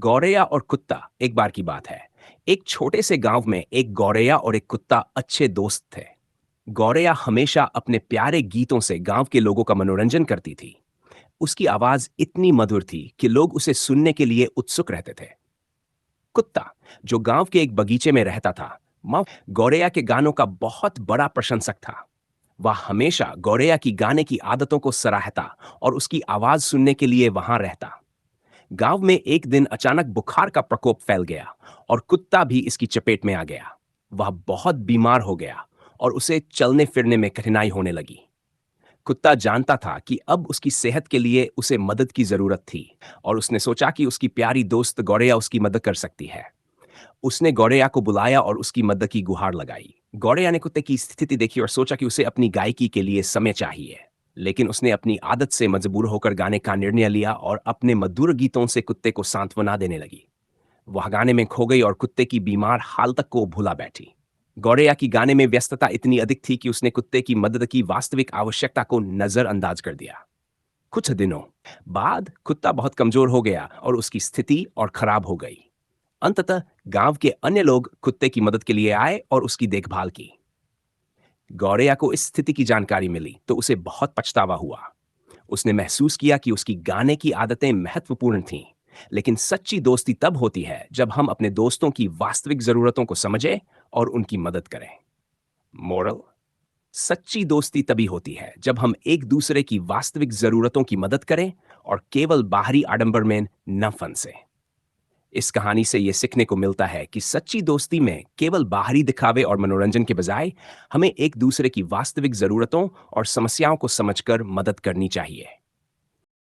गौरैया और कुत्ता। एक बार की बात है। एक छोटे से गांव में एक गौरैया और एक कुत्ता अच्छे दोस्त थे। गौरैया हमेशा अपने प्यारे गीतों से गांव के लोगों का मनोरंजन करती थी। उसकी आवाज इतनी मधुर थी कि लोग उसे सुनने के लिए उत्सुक रहते थे। कुत्ता, जो गांव के एक बगीचे में रहता था, माँ गौरैया के गानों का बहुत बड़ा प्रशंसक था। वह हमेशा गौरैया की गाने की आदतों को सराहता और उसकी आवाज सुनने के लिए वहां रहता। गांव में एक दिन अचानक बुखार का प्रकोप फैल गया और कुत्ता भी इसकी चपेट में आ गया। वह बहुत बीमार हो गया और उसे चलने फिरने में कठिनाई होने लगी। कुत्ता जानता था कि अब उसकी सेहत के लिए उसे मदद की जरूरत थी और उसने सोचा कि उसकी प्यारी दोस्त गौरैया उसकी मदद कर सकती है। उसने गौरैया को बुलाया और उसकी मदद की गुहार लगाई। गौरैया ने कुत्ते की स्थिति देखी और सोचा कि उसे अपनी गायकी के लिए समय चाहिए। लेकिन उसने अपनी आदत से मजबूर होकर गाने का निर्णय लिया और अपने मधुर गीतों से कुत्ते को सांत्वना देने लगी। वह गाने में खो गई और कुत्ते की बीमार हाल तक को भुला बैठी। गौरैया की गाने में व्यस्तता इतनी अधिक थी कि उसने कुत्ते की मदद की वास्तविक आवश्यकता को नजरअंदाज कर दिया। कुछ दिनों बाद कुत्ता बहुत कमजोर हो गया और उसकी स्थिति और खराब हो गई। अंततः गांव के अन्य लोग कुत्ते की मदद के लिए आए और उसकी देखभाल की। गौरैया को इस स्थिति की जानकारी मिली तो उसे बहुत पछतावा हुआ। उसने महसूस किया कि उसकी गाने की आदतें महत्वपूर्ण थीं, लेकिन सच्ची दोस्ती तब होती है जब हम अपने दोस्तों की वास्तविक जरूरतों को समझें और उनकी मदद करें। मोरल: सच्ची दोस्ती तभी होती है जब हम एक दूसरे की वास्तविक जरूरतों की मदद करें और केवल बाहरी आडंबर में न फंसे। इस कहानी से यह सीखने को मिलता है कि सच्ची दोस्ती में केवल बाहरी दिखावे और मनोरंजन के बजाय हमें एक दूसरे की वास्तविक जरूरतों और समस्याओं को समझकर मदद करनी चाहिए।